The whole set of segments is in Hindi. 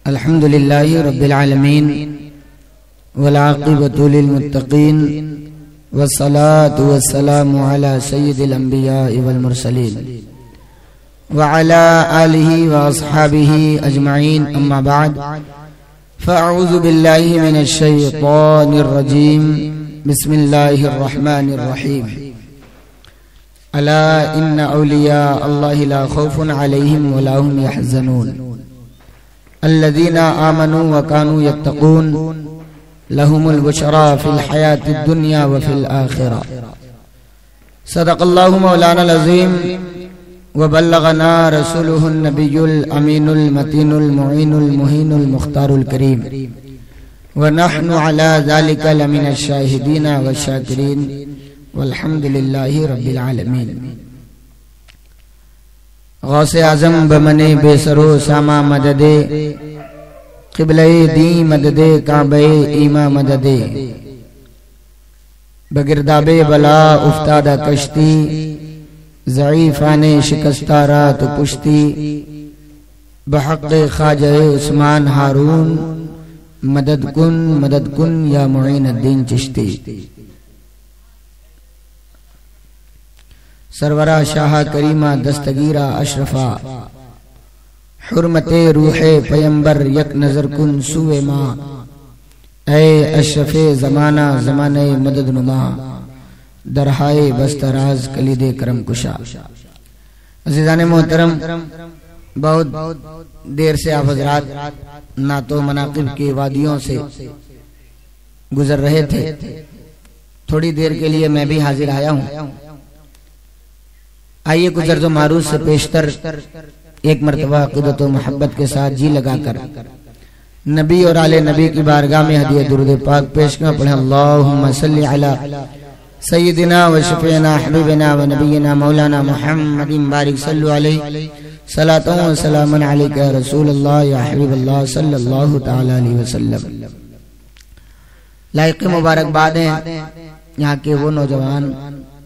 अल्हम्दुलिल्लाहि रब्बिल आलमीन वल आक़िबतु लिल मुत्तक़ीन वस्सलातु वस्सलामु अला सय्यिदिल अंबिया'i वल मुरसलीन व अला आलिहि व अस्हाबिहि अजमईन अम्मा बाद फ़अऊज़ु बिल्लाहि मिनश शैतानिर रजीम बिस्मिल्लाहिर रहमानिर रहीम अला इन्ना औलिया अल्लाहि ला खौफुन अलैहिम व ला हुम यहज़नून अल्लज़ीना आमनू व कानू यत्तक़ून लहुमुल बुशरा फिल हयातिद दुनिया व फिल आखिरा सदक़ल्लाहु मौलानाल अज़ीम व बल्लगना रसूलुहुन नबियुल अमीनुल मतीनुल मुईनुल मुहीनुल मुख्तारुल करीम व नहनु अला ज़ालिका लमिनश शाहिदीन व शाकिरीन वल्हम्दुलिल्लाहि रब्बिल आलमीन। गौसे आज़म बमने बेसरो सामा मददे क़िबले दी मददे काबे ईमा मददे बगिरदाबे बला उफ्तादा कश्ती ज़ईफ़ाने शिकस्ता रात पुश्ती बहक़्क़े ख़ाजा उस्मान हारून मदद कुन या मुईनुद्दीन चिश्ती। सरवरा शाह करीमा दस्तगीरा अशरफा हुर्मते रूहे पैगंबर यक नजर कुन सुए माँ ऐ अशरफे जमाना जमाने मदद नुमा दरहाए बस्तराज कलीदे करम कुशा। अज़ीज़ाने मोहतरम, बहुत देर से आप हज़रात नातो मनाक़िब की वादियों से गुजर रहे थे। थोड़ी देर के लिए मैं भी हाजिर आया हूँ। आइए कुछ अर्ज़ो मारूफ से पेशतर एक मर्तबा क़ुदरत व मोहब्बत के साथ जी लगाकर नबी और आले नबी की बारगाह में हदिया दुरूद पाक पेश कर पढ़ें। अल्लाहुम्मा सल्लि अला सय्यिदिना व शफ़ीना हबीबिना व नबीना मौलाना मुहम्मदिन बारिक सल्लु अलैहि सलातु व सलामुन अलैका या रसूलल्लाह या हबीबल्लाह सल्लल्लाहु तआला अलैहि वसल्लम। लायक़ मुबारकबाद हैं यहाँ के वो नौजवान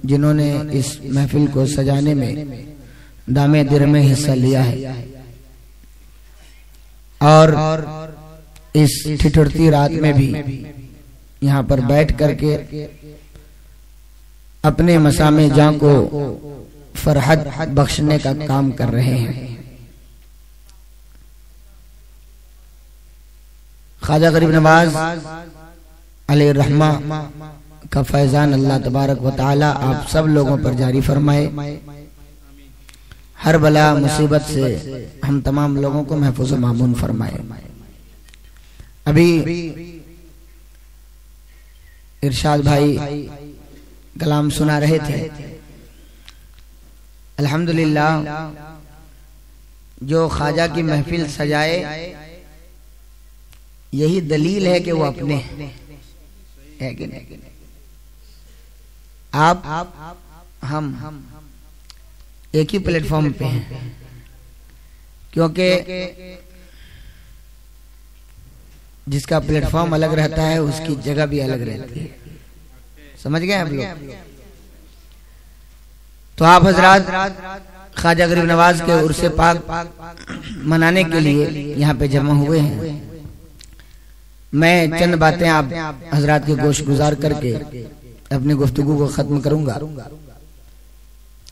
जिन्होंने इस महफिल को सजाने में दामे दिर में हिस्सा लिया है और इस ठिठुरती रात में भी यहाँ पर बैठ करके अपने मसामे जान को फरहत बख्शने का काम कर रहे हैं। ख्वाजा गरीब नवाज अलैहि रहमा का फैजान अल्लाह तबारक व तआला आप सब लोगों पर जारी फरमाए। हर बला मुसीबत से हम तमाम लोगों को महफूज मामून फरमाए। अभी इरशाद भाई कलाम सुना रहे थे। अल्हम्दुलिल्लाह, जो ख्वाजा की महफिल सजाए यही दलील है कि वो अपने है कि नहीं। आप हम एक ही प्लेटफॉर्म पे हैं, क्योंकि जिसका प्लेटफॉर्म अलग रहता है उसकी जगह भी अलग रहती है। समझ गए आप लोग? तो आप हजरात ख्वाजा गरीब नवाज के उर्से पाक मनाने के लिए यहाँ पे जमा हुए हैं। मैं चंद बातें आप हजरात के गोश गुजार करके अपनी गुफ्तगू को खत्म करूंगा।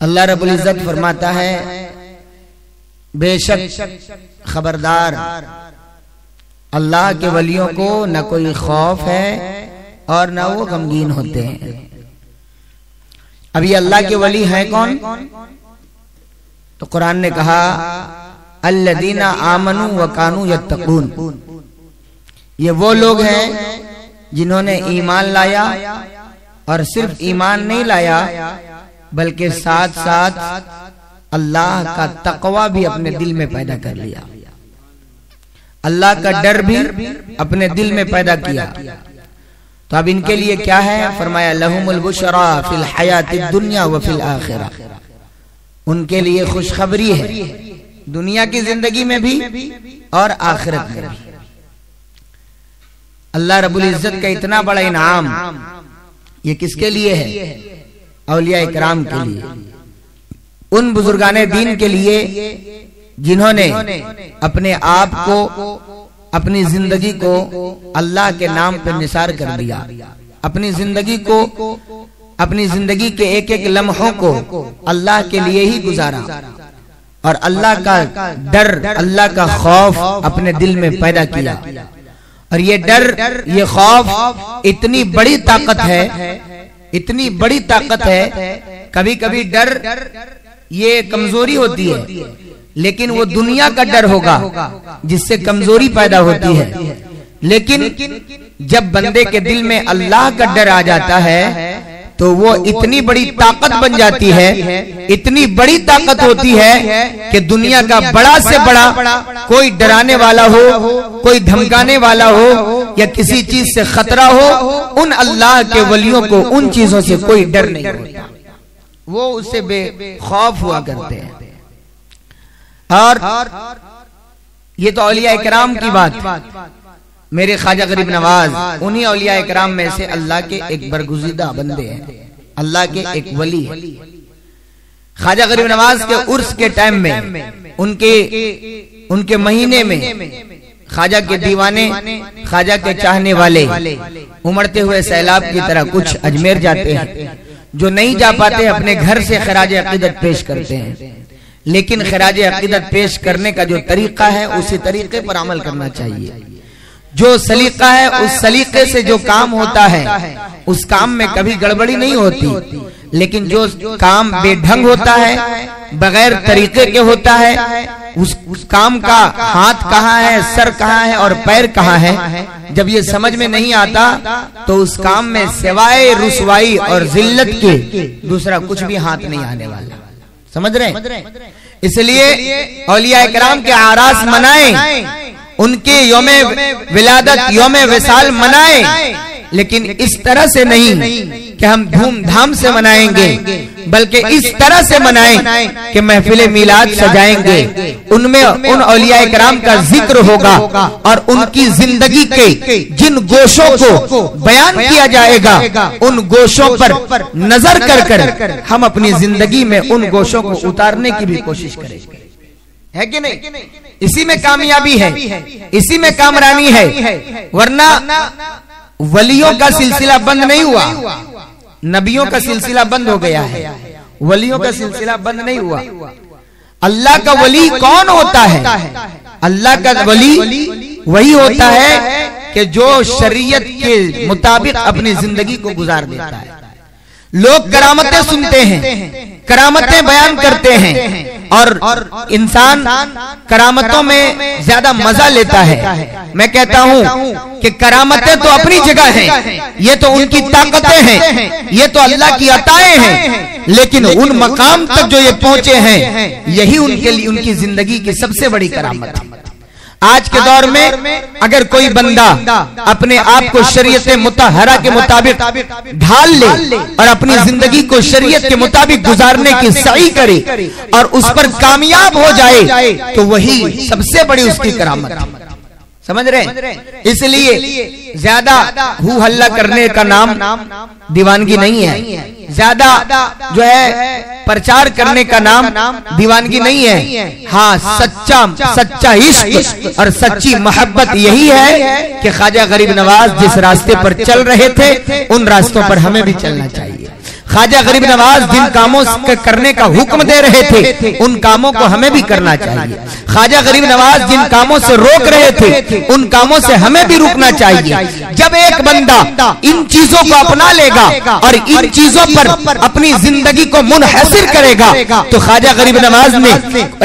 अल्लाह रब्बुल इज्जत फरमाता है, बेशक खबरदार अल्लाह के वलियों को न कोई खौफ है और न वो गमगीन होते हैं। अब ये अल्लाह के वली हैं कौन? तो कुरान ने कहा अल्लज़ीना आमनू व कानू यत्तक़ून। ये वो लोग हैं जिन्होंने ईमान लाया और सिर्फ ईमान नहीं लाया बल्कि साथ साथ अल्लाह का तक़वा भी अपने दिल में पैदा कर लिया, अल्लाह का डर भी अपने दिल में पैदा किया। तो अब इनके लिए क्या है? फरमाया लहुमुल बुशरा फिल हयातिद दुनिया व फिल आखिरा। उनके लिए खुशखबरी है दुनिया की जिंदगी में भी और आखिरत में भी। अल्लाह रब्बुल इज्जत का इतना बड़ा इनाम ये किसके लिए है? औलिया इकराम के लिए, उन बुजुर्गाने दीन के लिए जिन्होंने अपने आप को, अपनी जिंदगी को अल्लाह के नाम पर निसार कर दिया, अपनी जिंदगी को, अपनी जिंदगी के एक एक लम्हों को अल्लाह के लिए ही गुजारा और अल्लाह का डर, अल्लाह का खौफ अपने दिल में पैदा किया। और ये डर, ये खौफ इतनी बड़ी ताकत है, इतनी बड़ी ताकत है। कभी कभी डर ये कमजोरी होती है, लेकिन वो दुनिया का डर होगा जिससे कमजोरी पैदा होती है। लेकिन जब बंदे के दिल में अल्लाह का डर आ जाता है तो वो इतनी बड़ी ताकत बन जाती है, इतनी बड़ी ताकत होती है कि दुनिया का बड़ा से बड़ा कोई डराने वाला हो, कोई धमकाने वाला हो या किसी चीज से खतरा हो, उन अल्लाह के वलियों को उन चीजों से कोई डर नहीं होता, वो उससे बेखौफ हुआ करते हैं। और ये तो औलिया इकराम की बात। मेरे ख्वाजा गरीब नवाज उन्हीं औलिया इकराम में से अल्लाह के एक बरगुज़ीदा बंदे हैं, अल्लाह के एक वली है। ख्वाजा गरीब नवाज के उर्स के टाइम में, उनके महीने में ख्वाजा के दीवाने, ख्वाजा के चाहने वाले उमड़ते हुए सैलाब की तरह कुछ अजमेर जाते हैं। जो नहीं जा पाते अपने घर से खराज अकीदत पेश करते हैं, लेकिन खराज अकीदत पेश करने का जो तरीका है उसी तरीके पर अमल करना चाहिए। जो सलीका है उस सलीके से जो काम होता है उस काम में कभी गड़बड़ी नहीं होती, लेकिन जो काम बेढंग होता है, बगैर तरीके के होता है, उस काम का हाथ कहाँ है, सर कहाँ है और पैर कहाँ है, जब ये समझ में नहीं आता तो उस काम में सिवाय रुसवाई और जिल्लत के दूसरा कुछ भी हाथ नहीं आने वाला। समझ रहे? इसलिए औलिया इकराम के आरास मनाएं, उनके योमे विलादत, योमे विसाल मनाएं, लेकिन इस तरह से नहीं कि हम धूमधाम से मनाएंगे, बल्कि इस तरह से मनाएं कि महफिल मीलाद सजाएंगे, उनमें उन औलिया इकराम का जिक्र होगा और उनकी जिंदगी के जिन गोशों को बयान किया जाएगा उन गोशों पर नजर कर हम अपनी जिंदगी में उन गोशों को उतारने की भी कोशिश करेंगे। है कि नहीं? इसी में कामयाबी है, इसी में कामरानी है। वरना वलियों का सिलसिला बंद नहीं हुआ, नबियों का सिलसिला बंद हो गया है, वलियों का सिलसिला बंद नहीं हुआ। अल्लाह का वली कौन होता है? अल्लाह का वली वही होता है कि जो शरीयत के मुताबिक अपनी जिंदगी को गुजार देता है। लोग करामतें सुनते हैं, करामतें बयान करते हैं और इंसान करामतों में ज्यादा मजा लेता है। मैं कहता हूं कि करामतें तो अपनी जगह हैं, ये तो उनकी ताकतें हैं, ये तो अल्लाह की अताएं हैं, लेकिन उन मकाम तक जो ये पहुंचे हैं यही उनके लिए उनकी जिंदगी की सबसे बड़ी करामत है। आज के दौर में अगर कोई बंदा अपने आप को शरीयत मुतहरा के मुताबिक ढाल ले और अपनी जिंदगी को शरीयत के मुताबिक गुजारने की सही करे और उस पर कामयाब हो जाए तो वही सबसे बड़ी उसकी करामत। समझ रहे? इसलिए ज्यादा हू हल्ला करने का नाम दीवानगी नहीं है, ज्यादा जो है प्रचार करने का नाम दीवानगी नहीं है। हाँ, सच्चा इश्क और सच्ची मोहब्बत यही है कि ख्वाजा गरीब नवाज जिस रास्ते पर चल रहे थे उन रास्तों पर हमें भी चलना चाहिए। ख्वाजा गरीब नवाज जिन कामों करने का हुक्म दे रहे थे उन कामों को हमें भी करना चाहिए। ख्वाजा गरीब नवाज जिन कामों से रोक रहे थे उन कामों से हमें भी रुकना चाहिए। जब एक बंदा इन चीजों को अपना लेगा और इन चीजों पर अपनी जिंदगी को मुनहसिर करेगा तो ख्वाजा गरीब नवाज ने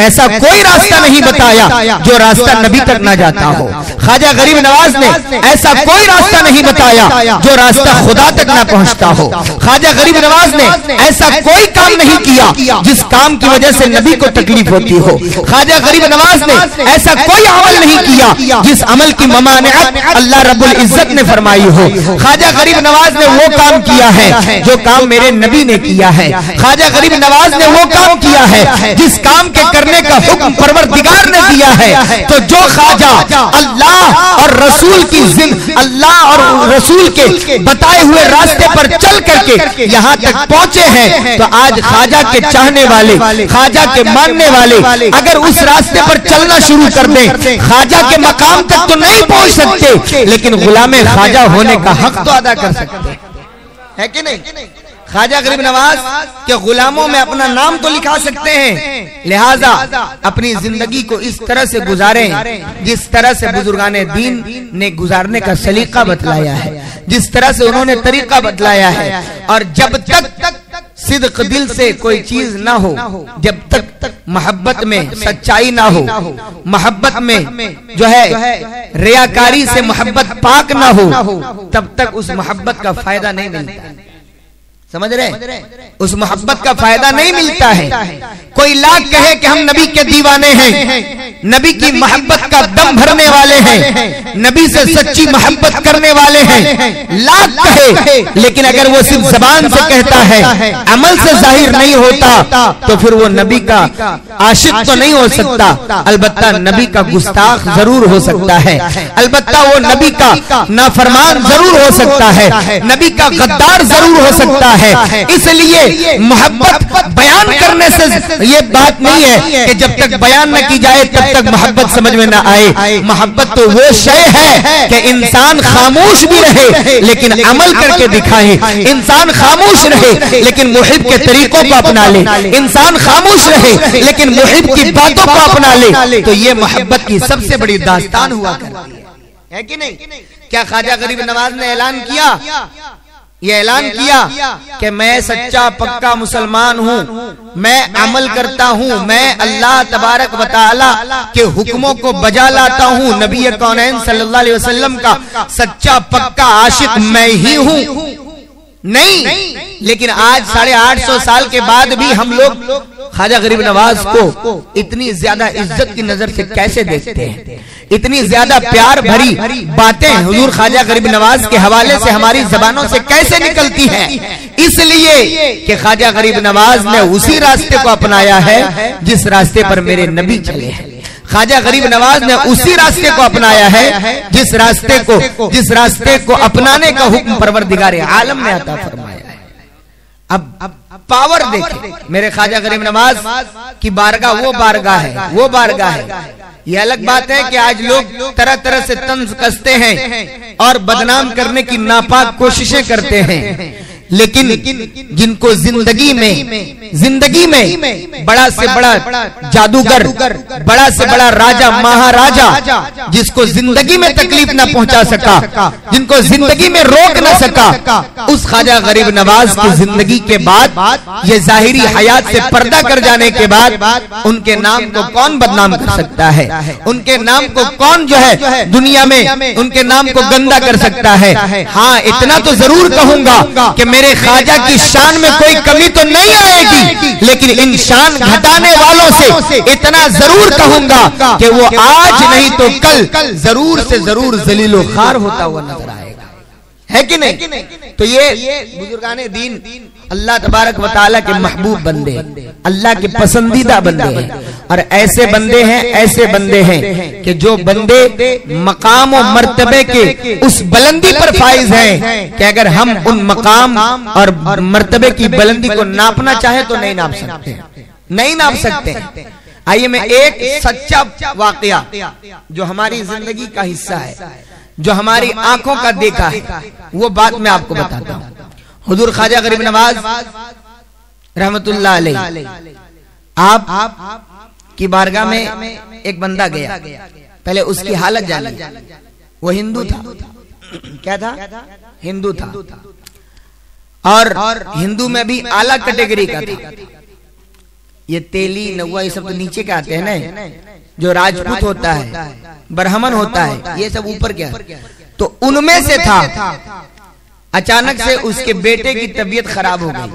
ऐसा कोई रास्ता नहीं बताया जो रास्ता नबी तक ना जाता हो। ख्वाजा गरीब नवाज ने ऐसा कोई रास्ता नहीं बताया जो रास्ता खुदा तक ना पहुंचता हो। ख्वाजा गरीब नवाज ने ऐसा कोई काम नहीं किया जिस काम की वजह से नबी को तकलीफ होती हो। ख्वाजा गरीब नवाज ने ऐसा कोई अमल नहीं किया जिस अमल की ममानियत अल्लाह रब्बुल इज्जत ने फरमाई हो। ख्वाजा गरीब नवाज ने वो काम किया है जो काम मेरे नबी ने किया है। ख्वाजा गरीब नवाज ने वो काम किया है जिस काम के करने का हुक्म परवरदिगार ने दिया है। तो जो ख्वाजा अल्लाह और रसूल की अल्लाह और रसूल के बताए हुए रास्ते पर चल करके यहाँ तक पहुंचे हैं, तो आज ख्वाजा के चाहने वाले, ख्वाजा के मानने वाले अगर उस रास्ते पर चलना शुरू कर दें, ख्वाजा के मकाम तक तो नहीं पहुंच सकते, लेकिन गुलामे ख्वाजा होने का हक तो अदा कर सकते हैं कि नहीं। ख्वाजा गरीब नवाज के गुलामों में अपना नाम तो लिखा सकते हैं। लिहाजा अपनी जिंदगी को इस तरह से गुजारें जिस तरह से बुजुर्गाने दीन ने गुजारने का सलीका बतलाया है, जिस तरह से उन्होंने तरीका बतलाया है। और जब तक सिद्क दिल से कोई चीज ना हो, जब तक मोहब्बत में सच्चाई ना हो, मोहब्बत में जो है रियाकारी से मोहब्बत पाक ना हो, तब तक उस मोहब्बत का फायदा नहीं मिलता। समझ रहे, उस मोहब्बत का फायदा नहीं मिलता है। कोई लाख कहे कि हम नबी के दीवाने हैं, नबी की मोहब्बत का दम भरने वाले हैं, नबी से सच्ची मोहब्बत करने वाले हैं, लाख कहे, लेकिन अगर वो सिर्फ जबान से कहता है, अमल से जाहिर नहीं होता, तो फिर वो नबी का आशिक तो नहीं हो सकता। अलबत्ता नबी का गुस्ताख जरूर हो सकता है, अलबत्ता वो नबी का नाफरमान जरूर हो सकता है, नबी का गद्दार जरूर हो सकता है। इसलिए मोहब्बत बयान करने से ये बात नहीं है कि जब तक बयान न की जाए तब तक मोहब्बत समझ में न आए। मोहब्बत तो वो शय है कि इंसान खामोश भी रहे लेकिन अमल करके दिखाए, इंसान खामोश रहे लेकिन मुहिब के तरीकों को अपना ले, इंसान खामोश रहे लेकिन मुहिब की बातों को अपना ले, तो ये मोहब्बत की सबसे बड़ी दास्तान हुआ करती है कि नहीं। क्या ख्वाजा गरीब नवाज ने ऐलान किया, ये ऐलान किया कि मैं सच्चा पक्का मुसलमान हूँ, मैं अमल करता हूँ, मैं अल्लाह तबारक व तआला के हुक्मों को बजा लाता हूँ, नबी कौनैन सल्लल्लाहु अलैहि वसल्लम का सच्चा पक्का आशिक मैं ही हूँ? नहीं। लेकिन आज 850 साल के बाद भी हम लोग ख्वाजा गरीब नवाज को इतनी ज्यादा इज्जत की नजर से कैसे देखते हैं, इतनी ज्यादा प्यार भरी बातें हुजूर ख्वाजा गरीब नवाज के हवाले से हमारी जबानों से कैसे निकलती हैं? इसलिए कि ख्वाजा गरीब नवाज ने उसी रास्ते को अपनाया है जिस रास्ते पर मेरे नबी चले हैं। ख्वाजा गरीब नवाज ने उसी रास्ते को अपनाया है जिस रास्ते को अपनाने का हुक्म परवरदिगार आलम ने अता फरमाया है। अब पावर देखे मेरे ख्वाजा गरीब नवाज की बारगाह वो बारगाह है। ये अलग बात है कि आज लोग तरह तरह से तंज कसते हैं और बदनाम करने की नापाक कोशिशें करते हैं, लेकिन जिनको जिंदगी में बड़ा से बड़ा जादूगर, बड़ा से बड़ा राजा महाराजा, जिसको जिंदगी में तकलीफ न पहुंचा सका, जिनको जिंदगी में रोक न सका, उस ख्वाजा गरीब नवाज की जिंदगी के बाद ये जाहिरी हयात से पर्दा कर जाने के बाद उनके नाम को कौन बदनाम कर सकता है? उनके नाम को कौन जो है दुनिया में उनके नाम को गंदा कर सकता है? हाँ, इतना तो जरूर कहूंगा कि मेरे ख्वाजा की शान में कोई कमी तो नहीं आएगी, लेकिन इन शान घटाने वालों से इतना जरूर कहूंगा कि वो आज नहीं तो कल जरूर से जरूर जलीलो खार होता हुआ नजर आएगा, है कि नहीं? तो ये बुजुर्गाने दीन अल्लाह तबारक व तआला के महबूब बंदे, अल्लाह के पसंदीदा बंदे हैं। और ऐसे बंदे हैं कि जो बंदे मकाम और मर्तबे के उस बुलंदी पर फाइज हैं कि अगर हम उन मकाम और मर्तबे की बुलंदी को नापना चाहे तो नहीं नाप सकते। आइए मैं एक सच्चा वाकया जो हमारी जिंदगी का हिस्सा है, जो हमारी आंखों का देखा है, वो बात मैं आपको बताता हूँ। हुजूर ख्वाजा गरीब नवाज रहमतुल्लाह अलैह आप की बारगाह में एक बंदा गया, पहले उसकी हालत जानी। वो हिंदू था। क्या था? हिंदू था, और हिंदू में भी आला कैटेगरी का था। ये तेली नौवा ये सब तो नीचे के आते हैं ना, जो राजपूत होता है, ब्राह्मण होता है, ये सब ऊपर क्या है। तो उनमें से था। अचानक से उसके बेटे की तबीयत खराब हो गई,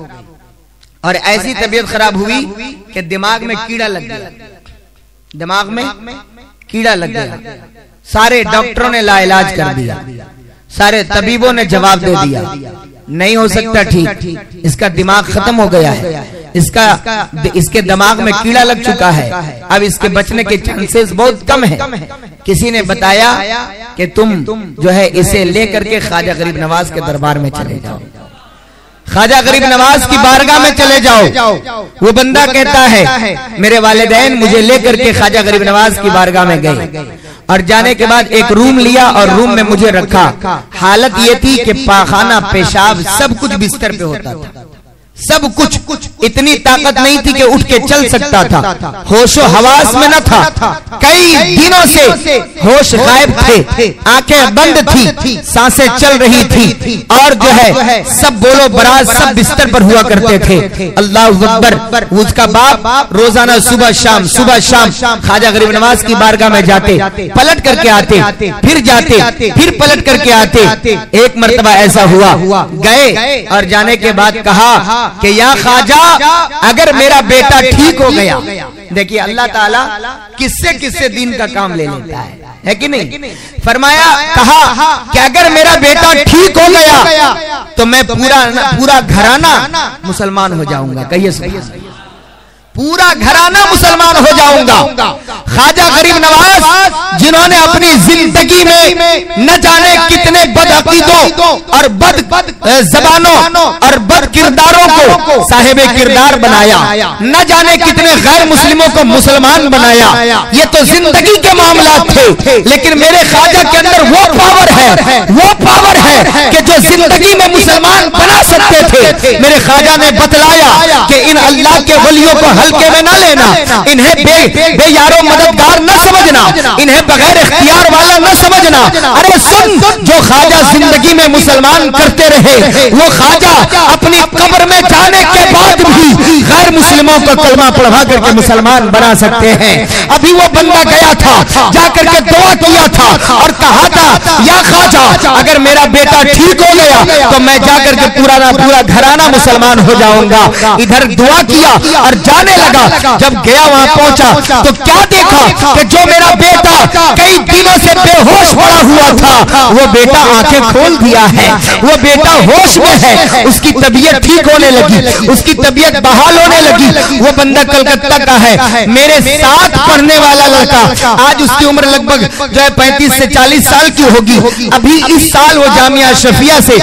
और ऐसी तबीयत खराब हुई कि दिमाग में कीड़ा लग गया। सारे डॉक्टरों ने लाइलाज कर दिया, सारे तबीबों ने जवाब दे दिया नहीं हो सकता ठीक, इसका दिमाग खत्म हो गया है, इसके दिमाग में कीड़ा लग चुका है, अब इसके बचने के चांसेस बहुत कम है। किसी ने बताया कि तुम जो है इसे लेकर के ख्वाजा गरीब नवाज के दरबार में चले जाओ। ख्वाजा गरीब नवाज की बारगाह में चले जाओ। वो बंदा कहता है मेरे वालिदैन मुझे लेकर के ख्वाजा गरीब नवाज की बारगाह में गए और जाने के बाद एक रूम लिया और रूम में मुझे रखा। हालत ये थी कि पाखाना पेशाब सब कुछ बिस्तर पे होता था, सब कुछ। इतनी ताकत नहीं थी कि उठ के चल सकता था, होशो हवास में न था। कई दिनों से होश गायब थे, आंखें बंद थी, सांसें चल रही थी और जो है सब बोलो बराज सब बिस्तर पर हुआ करते थे। अल्लाह अकबर। उसका बाप रोजाना सुबह शाम ख्वाजा गरीब नवाज की बारगाह में जाते, पलट करके आते, फिर जाते, फिर पलट करके आते। एक मर्तबा ऐसा हुआ, गए और जाने के बाद कहा कि या ख्वाजा अगर मेरा बेटा ठीक हो गया। देखिए अल्लाह ताला किससे किससे दीन का काम ले लेता है कि नहीं। फरमाया, कहा कि अगर मेरा बेटा ठीक हो गया तो मैं पूरा घराना मुसलमान हो जाऊंगा। कहिए पूरा घराना मुसलमान हो जाऊंगा। ख्वाजा गरीब नवाज जिन्होंने अपनी जिंदगी में न जाने कितने बदअकीदों और बद जबानों और बद किरदारों को साहिब किरदार बनाया, न जाने कितने गैर मुस्लिमों को मुसलमान बनाया। ये तो जिंदगी के मामला थे, लेकिन मेरे ख्वाजा के अंदर वो पावर है कि जो जिंदगी में मुसलमान बना सकते थे। मेरे ख्वाजा ने बतलाया कि इन अल्लाह के वलियों को हल्के में ना लेना, इन्हें बेयारो मददगार न समझना, इन्हें बगैर इख्तियार वाला न समझना। अरे सुन, जो ख्वाजा जिंदगी में मुसलमान करते रहे वो ख्वाजा अपनी कब्र में जाने के बाद भी गैर मुस्लिमों को कलमा पढ़वा करके मुसलमान बना सकते हैं। अभी वो बंदा गया था, जाकर के दुआ किया था और कहा था या ख्वाजा अगर मेरा बेटा ठीक हो गया तो मैं जाकर के पूरा घराना मुसलमान हो जाऊंगा। इधर दुआ किया और जाने लगा। जब गया वहां पहुंचा तो क्या देखा कि जो मेरा बेटा कई दिनों से बेहोश पड़ा हुआ था वो बेटा आंखें खोल दिया है, वो बेटा होश में है, उसकी तबीयत ठीक होने लगी, उसकी तबीयत बहाल होने लगी। वो बंदा कलकत्ता का है, मेरे साथ पढ़ने वाला लड़का, आज उसकी उम्र लगभग जो है 35 से 40 साल की होगी। अभी इस साल वो जामिया शफिया से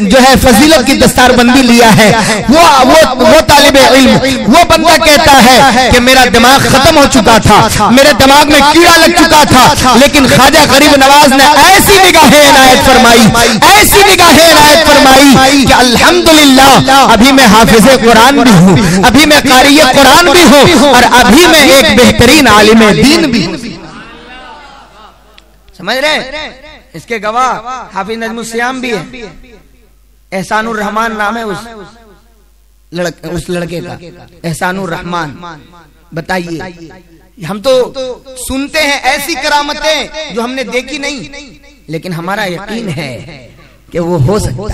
जो है फजीलत की दस्तारबंदी लिया है। वो तालिब इल्म, वो बंदा कहता है कि मेरा दिमाग खत्म हो चुका था, मेरे दिमाग में कीड़ा लग चुका था, लेकिन ख्वाजा गरीब नवाज ने ऐसी निगाहें इनायत फरमाई कि अल्हम्दुलिल्लाह अभी मैं हाफिज़े कुरान भी हूँ, अभी मैं कारी कुरान भी हूँ और अभी मैं एक बेहतरीन आलिम दीन भी हूँ। समझ रहे? इसके गवाह हाफिज नजमुस सियाम भी है। एहसानुर रहमान नाम है उस लड़के का, एहसानुर रहमान। बताइए, हम तो सुनते हैं ऐसी करामतें जो हमने देखी नहीं, लेकिन हमारा यकीन है कि वो हो सकता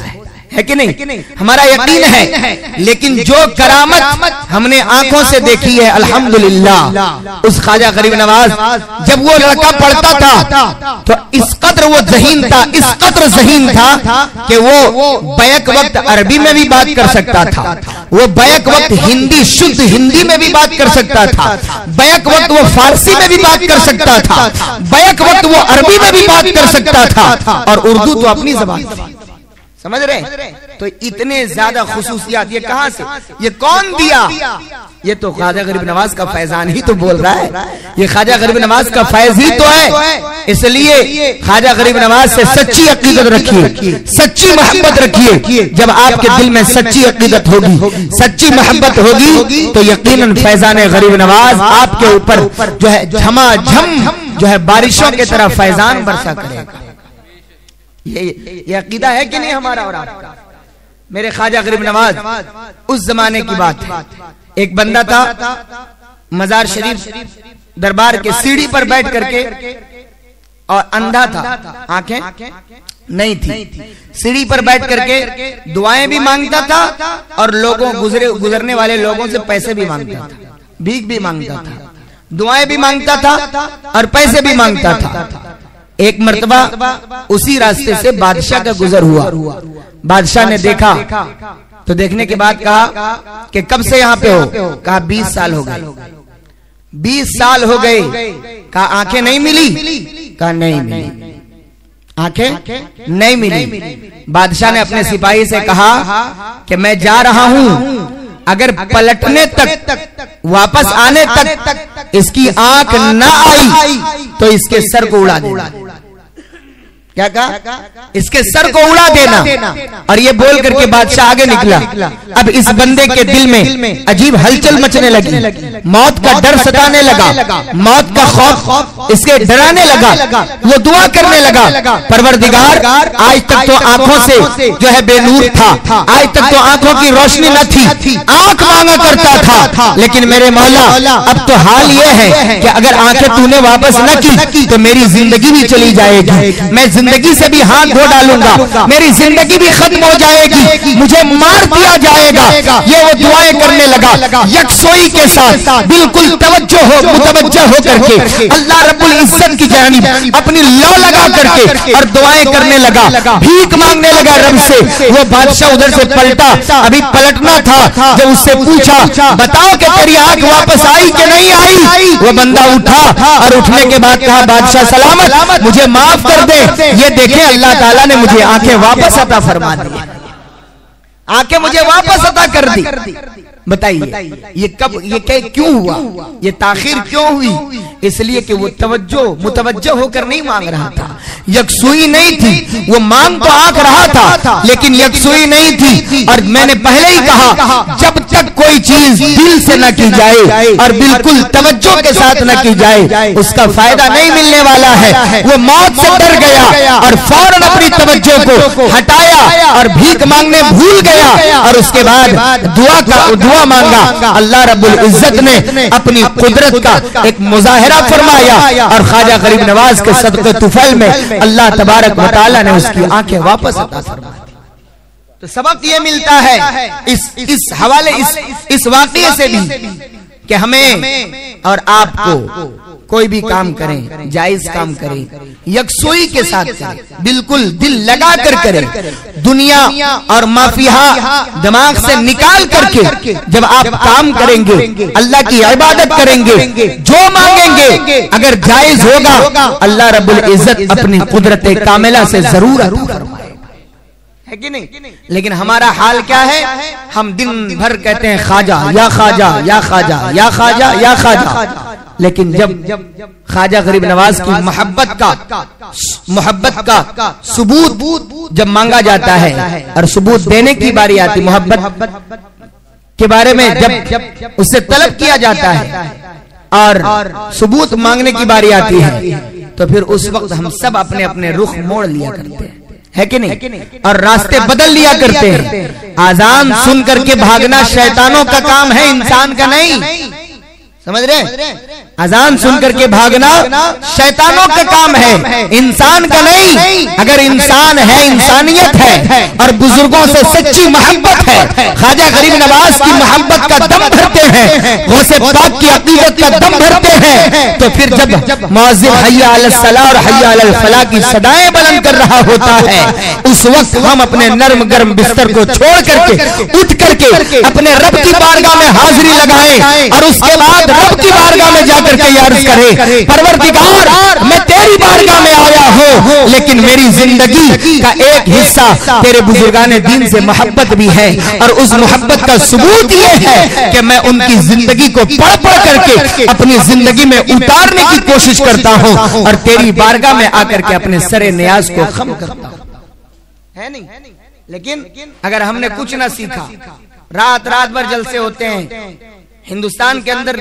है कि नहीं? हमारा यकीन है। लेकिन जो करामत हमने आंखों से देखी है अल्हम्दुलिल्लाह, उस ख्वाजा गरीब नवाज जब वो लड़का पढ़ता था तो इस कदर वो ज़हीन था, इस कदर ज़हीन था कि वो बैक वक्त अरबी में भी बात कर सकता था, वो बैक वक्त हिंदी शुद्ध हिंदी में भी बात कर सकता था, बैक वक्त वो फारसी में भी बात कर सकता था, बैक वक्त वो अरबी में भी बात कर सकता था और उर्दू तो अपनी ज़बान थी। समझ रहे? तो इतने ज्यादा खुसूसियात ये कहां से, ये कौन दिया? ये तो ख्वाजा गरीब नवाज का फैजान ही तो बोल रहा है, ये ख्वाजा गरीब नवाज का फैज ही तो है। इसलिए ख्वाजा गरीब नवाज से सच्ची अकीदत रखिए, सच्ची मोहब्बत रखिए। जब आपके दिल में सच्ची अकीदत होगी, सच्ची मोहब्बत होगी तो यकीनन फैजान गरीब नवाज आपके ऊपर जो है झमाझम जो है बारिशों की तरह फैजान बरसा करेगा। ये अकीदा है कि नहीं हमारा और आपका? मेरे ख्वाजा गरीब नवाज उस जमाने की बात है। एक बंदा था मजार शरीफ दरबार के सीढ़ी पर बैठ करके, और अंधा था, आंखें नहीं थी, सीढ़ी पर बैठ करके दुआएं भी मांगता था और लोगों गुजरने वाले लोगों से पैसे भी मांगता था, भीख भी मांगता था, दुआएं भी मांगता था और पैसे भी मांगता था। एक मर्तबा उसी रास्ते से बादशाह का गुजर हुआ। बादशाह ने देखा तो देखने के बाद कहा कि कब से यहाँ पे हो? कहा 20 साल हो गए। 20 साल हो गए। कहा आंखें नहीं मिली? कहा नहीं मिली। आंखें नहीं मिली। बादशाह ने अपने सिपाही से कहा कि मैं जा रहा हूं, अगर पलटने तक वापस आने तक इसकी आंख ना आई तो इसके सर को उड़ा देना। क्या कहा? इसके सर को उड़ा देना। और ये बोल करके बादशाह आगे निकला। अब इस बंदे के दिल में अजीब हलचल मचने लगी, मौत का डर सताने लगा, मौत का खौफ इसके डराने लगा। वो दुआ करने लगा, परवरदिगार आज तक तो आंखों से जो है बेनूर था, आज तक तो आंखों की रोशनी न थी, आंख मांगा करता था, लेकिन मेरे मौला अब तो हाल ये है कि अगर आंखें तूने वापस न की तो मेरी जिंदगी भी चली जाएगी, मैं जिंदगी से भी हाथ धो डालूंगा, मेरी जिंदगी भी खत्म हो जाएगी, मुझे मार दिया जाएगा। ये वो दुआएं करने लगा यकसोई के साथ, बिल्कुल मुतवज्जह हो करके अल्लाह रब्बुल इज्जत की जानिब अपनी लौ लगा करके और दुआएं करने लगा, भीख मांगने लगा रब से। वो बादशाह उधर से पलटा, अभी पलटना था, जब उससे पूछा बताओ कि तेरी आंख वापस आई कि नहीं आई? वो बंदा उठा और उठने के बाद कहा बादशाह सलामत, मुझे माफ कर दे। ये देखें अल्लाह ताला ने मुझे आंखें वापस अता फरमा दी, आंखें मुझे वापस अता कर दी। बताइए ये कब, ये क्यों हुआ, ये ताखिर क्यों हुई? इसलिए कि वो मुतवज्जो होकर नहीं मांग रहा था, यकसुई नहीं थी। वो मांग तो आंख रहा था लेकिन यकसुई नहीं थी। और मैंने पहले ही कहा जब तक कोई चीज दिल से न की जाए और बिल्कुल तवज्जो के साथ न की जाए उसका फायदा नहीं मिलने वाला है। वो मौत से डर गया और फौरन अपनी तवज्जो को हटाया और भीख मांगने भूल गया और उसके बाद दुआ मांगा। अल्लाह रब्बुल इज्जत ने अपनी कुदरत का एक मुजाहिरा फरमाया और ख्वाजा गरीब नवाज के सदक़े तुफैल में अल्लाह तबारक व तआला ने उसकी आंखें वापस अता फरमाई। तो सबक ये मिलता है इस हवाले इस वाक़ये से भी कि हमें और आपको कोई भी काम करें, जायज काम करें, यकसुई के साथ करें, बिल्कुल दिल लगा कर करें, दुनिया और माफिया दिमाग से निकाल करके जब आप काम करेंगे, अल्लाह की इबादत करेंगे, जो मांगेंगे अगर जायज होगा अल्लाह रब्बुल इज्जत अपनी कुदरत कामिला से जरूर अता फरमाएगा, है कि नहीं? लेकिन हमारा हाल क्या है? हम दिन भर कहते हैं ख्वाजा या ख्वाजा या ख्वाजा या ख्वाजा या ख्वाजा, लेकिन जब ख्वाजा गरीब नवाज की मोहब्बत का सबूत जब मांगा जाता है और सबूत देने की बारी आती, मोहब्बत के बारे में जब उससे तलब किया जाता है और सबूत मांगने की बारी आती है तो फिर उस वक्त हम सब अपने अपने रुख मोड़ लिया करते हैं, है कि नहीं? और रास्ते बदल लिया करते हैं। आजान सुन करके भागना शैतानों का काम है, इंसान का नहीं। समझ रहे? अजान सुन करके भागना शैतानों का काम है, इंसान का नहीं। अगर इंसान है, इंसानियत है और बुजुर्गों से सच्ची मोहब्बत है, ख्वाजा गरीब नवाज की मोहब्बत का दम भरते हैं, गौसे पाक की अकीदत का दम भरते हैं, तो फिर जब मुअज्जिन हय्या अलस सलाह और हय्या अलल फलाह की सदाएं बुलंद कर रहा होता है, उस वक्त हम अपने नर्म गर्म बिस्तर को छोड़ करके उठ करके अपने रब की बारगाह में हाजिरी लगाएं और उसके बाद रब की बारगाह में जाकर के अर्ज करें, परवरदिगार मैं तेरी बारगाह में आया हूँ लेकिन मेरी जिंदगी का एक हिस्सा तेरे बुजुर्गाने दीन से मोहब्बत भी है और उस मोहब्बत का सबूत ये है कि मैं उनकी जिंदगी को पढ़ करके अपनी जिंदगी में उतारने की कोशिश करता हूँ और तेरी बारगाह में आकर के अपने सरे नियाज को खम करता हूँ, है नहीं? लेकिन अगर हमने कुछ ना सीखा, रात भर जलसे होते हैं, हिंदुस्तान के अंदर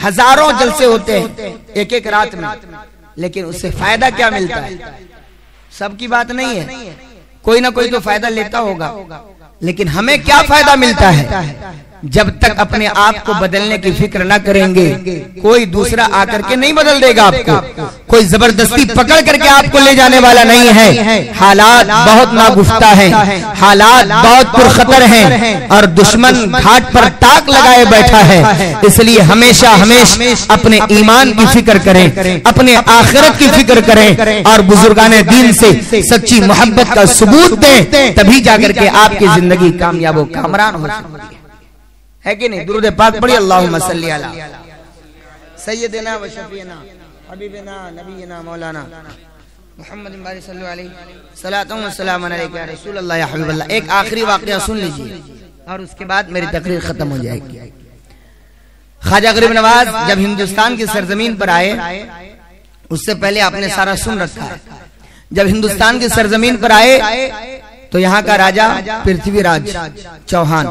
हजारों जलसे होते हैं एक रात में, लेकिन उससे फायदा क्या मिलता है? सबकी बात नहीं है, कोई ना कोई तो फायदा लेता होगा, लेकिन हमें क्या फायदा मिलता है? जब तक अपने आप को बदलने की फिक्र ना करेंगे कोई दूसरा आकर के नहीं बदल देगा आपको, कोई जबरदस्ती पकड़ करके आपको ले जाने वाला नहीं है। हालात बहुत नागुफ्ता हैं, हालात बहुत पुरखतर हैं और दुश्मन घाट पर ताक लगाए बैठा है। इसलिए हमेशा अपने ईमान की फिक्र करें, अपने आखिरत की फिक्र करें और बुजुर्गाने दीन से सच्ची मोहब्बत का सबूत दें, तभी जाकर के आपकी जिंदगी कामयाब व कामरान हो सकती है कि नहीं? दुरूद पाक पढ़िए, अल्लाहुम्मा सल्ली अला सय्यदिना व शफीना हबीबिना नबीना मौलाना एक आखिरी वाकया सुन लीजिए और उसके बाद मेरी तकरीर खत्म हो जाएगी। ख्वाजा गरीब नवाज जब हिंदुस्तान की सरजमीन पर आए, उससे पहले आपने सारा सुन रखा है। जब हिंदुस्तान की सरजमीन पर आए तो यहाँ का राजा पृथ्वीराज चौहान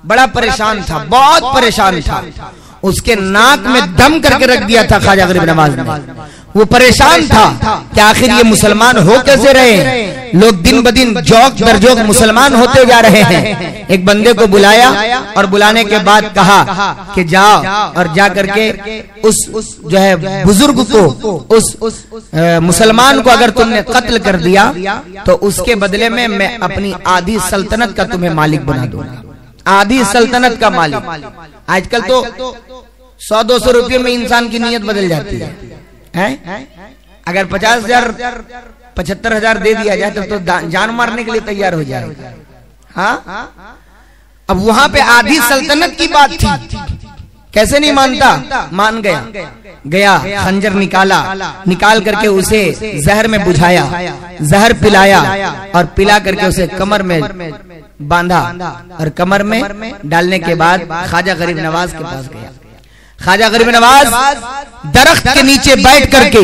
बड़ा परेशान था, बहुत परेशान था। उसके नाक में दम करके रख दिया था ख्वाजा गरीब नवाज ने। वो परेशान था कि आखिर ये मुसलमान हो कैसे रहे, लोग दिन ब दिन जोक दर जोक मुसलमान होते जा रहे हैं। एक बंदे को बुलाया और बुलाने के बाद कहा कि जाओ और जा करके उस जो है बुजुर्ग को, उस मुसलमान को अगर तुमने कत्ल कर दिया तो उसके बदले में मैं अपनी आधी सल्तनत का तुम्हें मालिक बना दूंगा। आधी सल्तनत का मालिक। आजकल तो 100-200 रुपये में इंसान की नीयत बदल जाती है। अगर 50,000 75,000 दे दिया जाए तो जान मारने के लिए तैयार हो जाएगा। हाँ, अब वहां पे आधी सल्तनत की बात थी। कैसे नहीं मानता, मान गया खंजर निकाल करके उसे जहर में बुझाया, जहर पिलाया और पिला करके उसे कमर में बांधा और कमर में डालने के बाद ख्वाजा गरीब नवाज के पास गया। ख्वाजा गरीब नवाज दरख्त के नीचे बैठ करके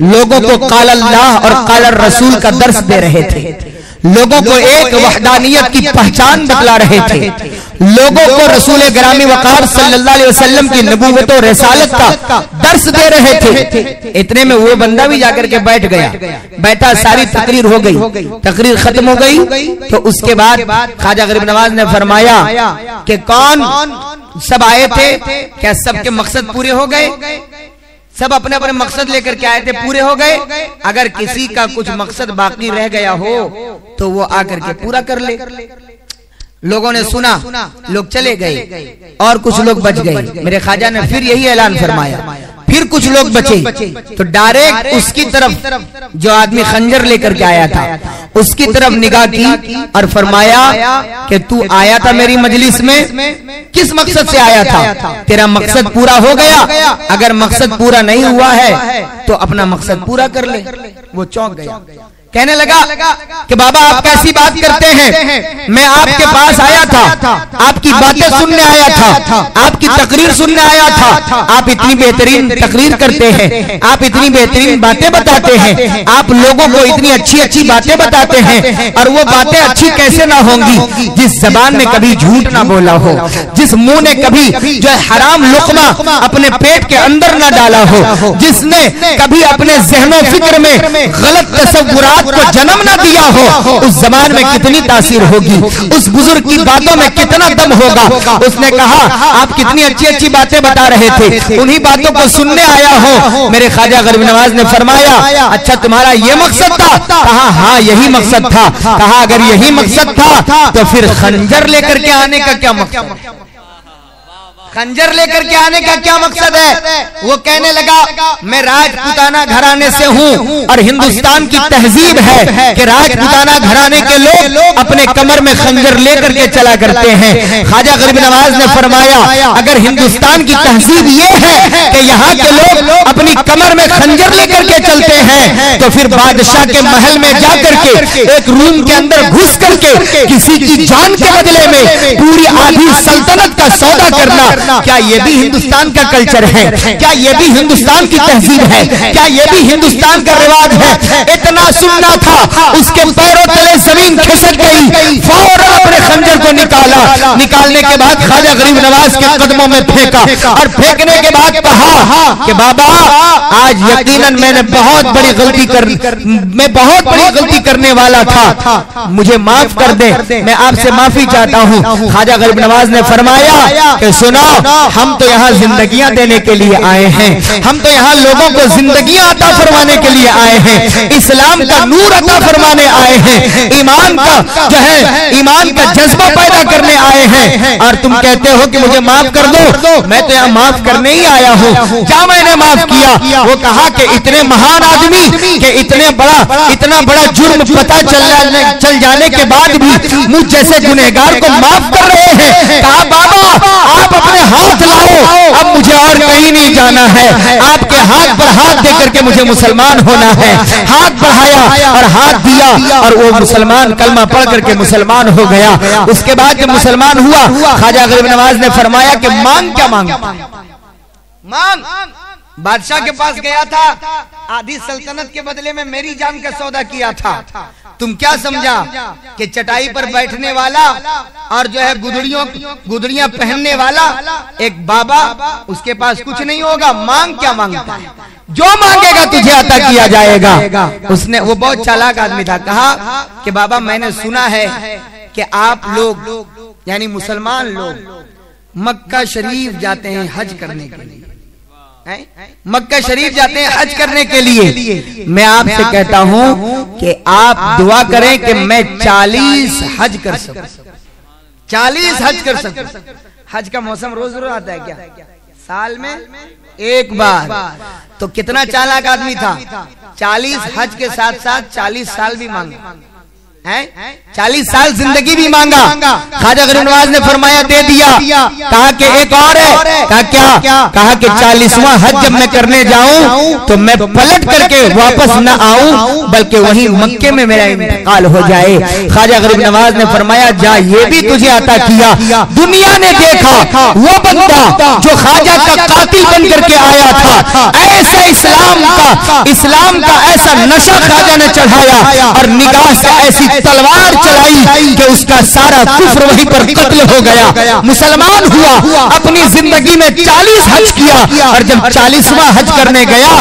लोगों को काल अल्लाह और काल रसूल का दर्स दे रहे थे, लोगों को एक वहदानियत की पहचान बतला रहे थे, लोगों को रसूल गिरामी वकार सल्लल्लाहु अलैहि वसल्लम की नबूवत और रिसालत का दर्स दे रहे थे। इतने में वो बंदा भी जाकर के बैठ गया। बैठा, सारी तकरीर हो गई, तकरीर खत्म हो गई तो उसके बाद ख्वाजा गरीब नवाज ने फरमाया कि कौन सब आए थे, क्या सबके मकसद पूरे हो गए? सब अपने अपने मकसद लेकर के आए थे, पूरे हो गए? अगर किसी का कुछ मकसद बाकी रह गया हो तो वो आकर के पूरा कर ले। लोगों ने सुना, लोग चले गए और कुछ लोग बच गए। मेरे ख्वाजा ने फिर यही ऐलान फरमाया, फिर कुछ लोग बचे तो डायरेक्ट उसकी तरफ, जो आदमी खंजर लेकर के आया था उसकी तरफ निगाह की और फरमाया कि तू आया था मेरी मजलिस में, किस मकसद से आया था? तेरा मकसद पूरा हो गया? अगर मकसद पूरा नहीं हुआ है तो अपना मकसद पूरा कर ले। वो चौंक गया, कहने लगा कि बाबा आप कैसी बात करते हैं, मैं आपके पास आया था, आपकी बातें सुनने आया था, आपकी तकरीर सुनने आया था। आप इतनी बेहतरीन तकरीर करते हैं, आप इतनी बेहतरीन बातें बताते हैं, आप लोगों को इतनी अच्छी अच्छी बातें बताते हैं, और वो बातें अच्छी कैसे ना होंगी जिस जबान में कभी झूठ ना बोला हो, जिस मुंह ने कभी जो हराम लुक्मा अपने पेट के अंदर ना डाला हो, जिसने कभी अपने ज़हनो फिक्र में गलत तसव्वुरात को जन्म न दिया हो, उस जबान में कितनी तासीर होगी, उस बुजुर्ग की बातों में कितना दम होगा। उसने कहा आप कितनी अच्छी अच्छी बातें बता रहे थे, उन्हीं बातों को सुनने आया हो। मेरे ख्वाजा गरीब नवाज ने फरमाया अच्छा तुम्हारा ये मकसद था? कहा हाँ यही मकसद था। कहा अगर यही मकसद था तो फिर खंजर लेकर के आने का क्या मकसद? खंजर लेकर के आने का क्या मकसद है? वो कहने लगा मैं राजपूताना घराने से हूँ और हिंदुस्तान की तहजीब है कि राजपूताना घराने के लोग अपने कमर में खंजर लेकर के चला करते हैं। ख्वाजा गरीब नवाज ने फरमाया अगर हिंदुस्तान की तहजीब ये है कि यहाँ के लोग अपनी कमर में खंजर लेकर के चलते हैं तो फिर बादशाह के महल में जाकर के एक रूम के अंदर घुस करके किसी की जान के बदले में पूरी आधी सल्तनत का सौदा करना, क्या ये भी हिंदुस्तान का कल्चर है? क्या ये भी हिंदुस्तान की तहजीब है? क्या ये भी हिंदुस्तान का रिवाज है? इतना सुनना था, उसके पैरों तले जमीन खिसक गई, फौरन अपने खंजर को निकाला। निकालने के बाद ख्वाजा गरीब नवाज के कदमों में फेंका और फेंकने के बाद कहा कि बाबा आज यकीनन मैंने बहुत बड़ी गलती करने वाला था, मुझे माफ कर दे, मैं आपसे माफी चाहता हूँ। ख्वाजा गरीब नवाज ने फरमाया कि सुनो हम तो यहाँ जिंदगियां देने के लिए आए हैं, हम तो यहाँ लोगों को जिंदगियां अता फरमाने के लिए आए हैं, इस्लाम का नूर अता फरमाने आए हैं, ईमान का जो है ईमान का जज्बा पैदा करने आए हैं, और तुम कहते हो कि मुझे माफ कर दो। मैं तो यहाँ माफ करने ही आया हूँ। क्या मैंने माफ किया? वो कहा कि इतने महान आदमी के इतना बड़ा जुर्म पता चल जाने के बाद भी मुझ जैसे गुनहगार को माफ कर रहे हैं। कहा बाबा आप अपने अपने हाथ लाओ, अब मुझे और कहीं नहीं जाना है, आपके हाथ पर हाथ देकर के मुझे मुसलमान होना है। हाथ बढ़ाया और हाथ दिया और वो मुसलमान कलमा पढ़ करके मुसलमान हो गया। उसके बाद जब मुसलमान हुआ, ख्वाजा गरीब नवाज ने फरमाया कि मांग क्या मांग, मांग। बादशाह के पास गया था, आधी सल्तनत के बदले में मेरी जान का सौदा किया था। तुम क्या समझा कि चटाई पर बैठने वाला और जो है गुदड़ियां पहनने वाला एक बाबा, उसके पास कुछ नहीं होगा। मांग क्या मांगता है, जो मांगेगा तुझे अता किया जाएगा। उसने, वो बहुत चालाक आदमी था, कहा कि बाबा मैंने सुना है कि आप लोग यानी मुसलमान लोग मक्का शरीफ जाते हैं हज करने के लिए, मक्का शरीफ जाते हैं हज करने के लिए। मैं आपसे कहता हूं कि आप दुआ करें कि मैं 40 हज कर सकूं, 40 हज कर सकूं। हज का मौसम रोज रोज आता है क्या, साल में एक बार। तो कितना चालाक आदमी था, 40 हज के साथ साथ 40 साल भी मांगा है, 40 साल जिंदगी भी मांगा। ख्वाजा गरीब नवाज ने फरमाया दे दिया। कहा कि एक और है, कहा क्या, कहा कि 40वां हज जब मैं करने जाऊं तो मैं पलट करके वापस न आऊं, बल्कि वहीं मक्के में मेरा इंतकाल हो जाए। ख्वाजा गरीब नवाज ने फरमाया जा, ये भी तुझे अता किया। दुनिया ने देखा वो बंदा जो ख्वाजा का कातिल बन करके आया था, ऐसा इस्लाम का ऐसा नशा ख्वाजा ने चढ़ाया और निगाह से ऐसी तलवार चलाई कि उसका सारा कुफ्र वहीं पर कत्ल हो गया। मुसलमान हुआ, अपनी जिंदगी में 40 हज किया और जब 40वां हज करने गया,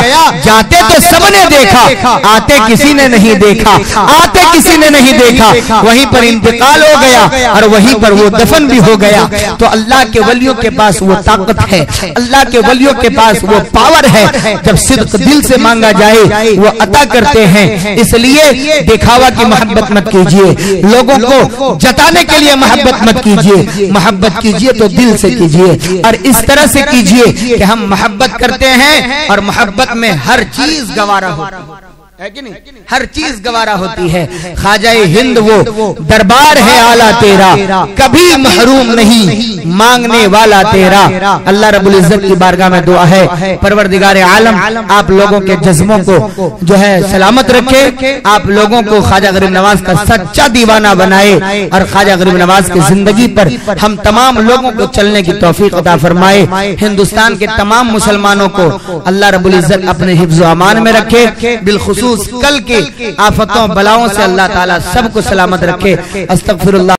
जाते तो सबने देखा, आते किसी ने नहीं देखा, आते किसी ने नहीं देखा। वहीं पर इंतकाल हो गया और वहीं पर वो दफन भी हो गया। तो अल्लाह के वलियों के पास वो ताकत है, अल्लाह के वलियों के पास वो पावर है, जब सिद्क दिल से मांगा जाए वो अता करते हैं। इसलिए दिखावा की मोहब्बत मत कीजिए, लोगों को जताने के लिए मोहब्बत मत कीजिए। मोहब्बत कीजिए तो दिल से कीजिए और इस तरह से कीजिए कि हम मोहब्बत करते हैं और मोहब्बत में हर चीज गवारा होती है कि नहीं, हर चीज गवारा होती है। ख्वाजा-ए हिंद वो दरबार है आला तेरा, कभी महरूम नहीं मांगने वाला तेरा। अल्लाह रब्बुल इज्जत की बारगाह में दुआ है, परवरदिगार आलम आप लोगों के जज्बों को जो है सलामत रखे, आप लोगों को ख्वाजा गरीब नवाज का सच्चा दीवाना बनाए और ख्वाजा गरीब नवाज की जिंदगी पर हम तमाम लोगों को चलने की तौफीक अता फरमाए। हिंदुस्तान के तमाम मुसलमानों को अल्लाह रब्बुल इज्जत अपने हिफ्ज़ व अमान में रखे, बिलखुसूस कल के आफतों बलाओं से अल्लाह ताला सबको सलामत रखे। अस्तगफिरुल्लाह।